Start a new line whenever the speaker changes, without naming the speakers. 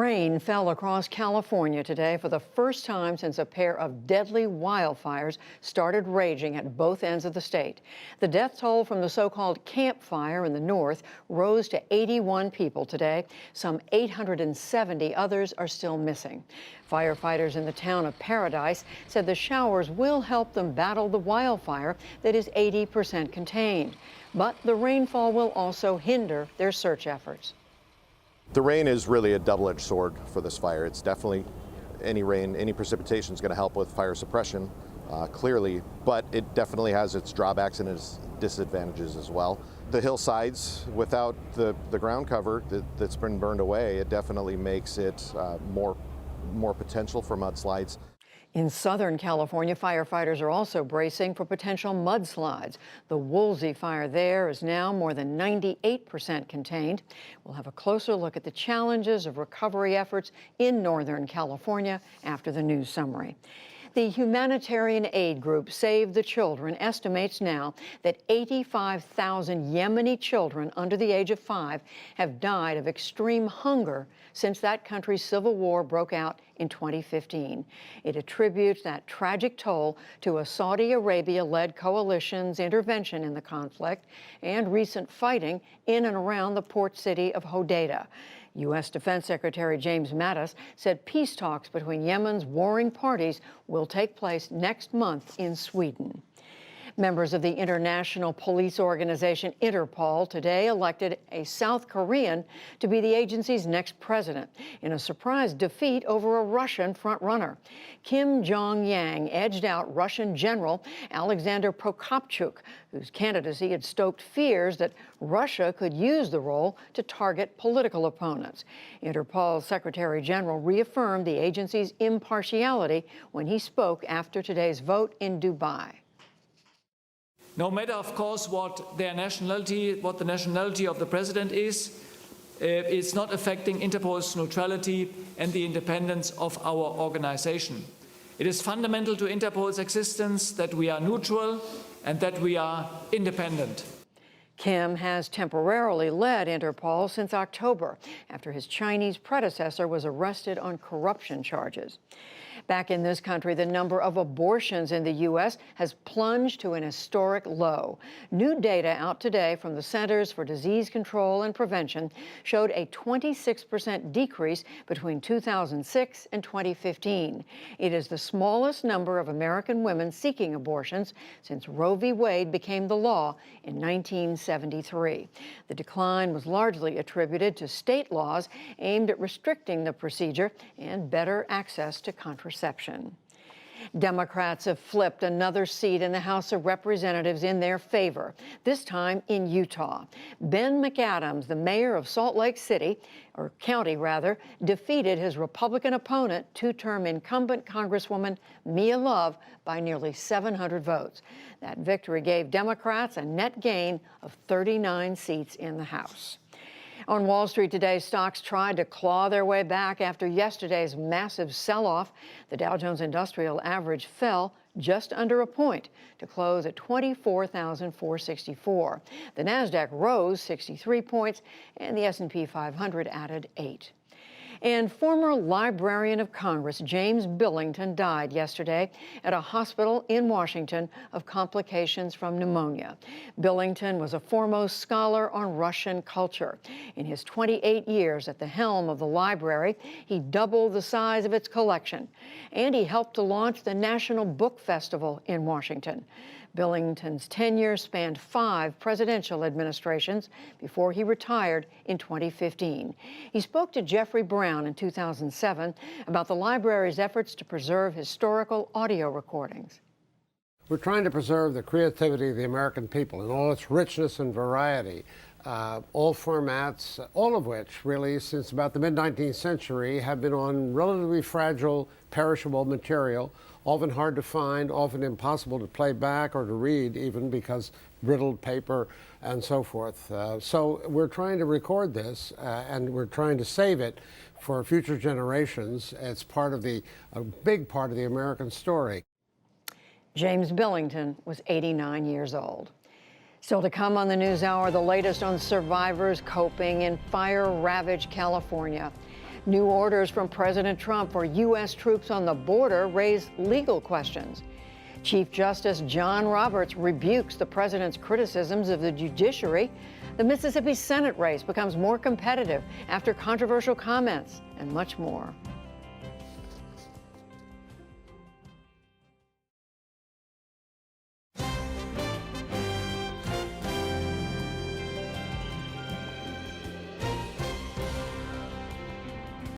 Rain fell across California today for the first time since a pair of deadly wildfires started raging at both ends of the state. The death toll from the so-called Camp Fire in the north rose to 81 people today. Some 870 others are still missing. Firefighters in the town of Paradise said the showers will help them battle the wildfire that is 80% contained. But the rainfall will also hinder their search efforts.
The rain is really a double-edged sword for this fire. It's definitely, any rain, any precipitation is going to help with fire suppression, clearly, but it definitely has its drawbacks and its disadvantages as well. The hillsides, without the ground cover that's been burned away, it definitely makes it more potential for mudslides.
In Southern California, firefighters are also bracing for potential mudslides. The Woolsey fire there is now more than 98% contained. We'll have a closer look at the challenges of recovery efforts in Northern California after the news summary. The humanitarian aid group Save the Children estimates now that 85,000 Yemeni children under the age of 5 have died of extreme hunger since that country's civil war broke out in 2015. It attributes that tragic toll to a Saudi Arabia-led coalition's intervention in the conflict and recent fighting in and around the port city of Hodeidah. U.S. Defense Secretary James Mattis said peace talks between Yemen's warring parties will take place next month in Sweden. Members of the international police organization Interpol today elected a South Korean to be the agency's next president in a surprise defeat over a Russian frontrunner. Kim Jong-yang edged out Russian General Alexander Prokopchuk, whose candidacy had stoked fears that Russia could use the role to target political opponents. Interpol's Secretary General reaffirmed the agency's impartiality when he spoke after today's vote in Dubai.
No matter, of course, what the nationality of the president is, it's not affecting Interpol's neutrality and the independence of our organization. It is fundamental to Interpol's existence that we are neutral and that we are independent.
Kim has temporarily led Interpol since October, after his Chinese predecessor was arrested on corruption charges. Back in this country, the number of abortions in the U.S. has plunged to an historic low. New data out today from the Centers for Disease Control and Prevention showed a 26% decrease between 2006 and 2015. It is the smallest number of American women seeking abortions since Roe v. Wade became the law in 1973. The decline was largely attributed to state laws aimed at restricting the procedure and better access to contraception. Democrats have flipped another seat in the House of Representatives in their favor, this time in Utah. Ben McAdams, the mayor of Salt Lake City, or county rather, defeated his Republican opponent, two-term incumbent Congresswoman Mia Love, by nearly 700 votes. That victory gave Democrats a net gain of 39 seats in the House. On Wall Street today, stocks tried to claw their way back after yesterday's massive sell-off. The Dow Jones Industrial Average fell just under a point to close at 24,464. The Nasdaq rose 63 points, and the S&P 500 added 8. And former Librarian of Congress James Billington died yesterday at a hospital in Washington of complications from pneumonia. Billington was a foremost scholar on Russian culture. In his 28 years at the helm of the library, he doubled the size of its collection, and he helped to launch the National Book Festival in Washington. Billington's tenure spanned 5 presidential administrations before he retired in 2015. He spoke to Jeffrey Brown in 2007 about the library's efforts to preserve historical audio recordings.
We're trying to preserve the creativity of the American people in all its richness and variety, all formats, all of which really since about the mid-19th century have been on relatively fragile, perishable material, often hard to find, often impossible to play back or to read even because brittled paper and so forth. So we're trying to record this and we're trying to save it for future generations. It's part of a big part of the American story.
James Billington was 89 years old. Still to come on the NewsHour, the latest on survivors coping in fire-ravaged California. New orders from President Trump for U.S. troops on the border raise legal questions. Chief Justice John Roberts rebukes the president's criticisms of the judiciary. The Mississippi Senate race becomes more competitive after controversial comments, and much more.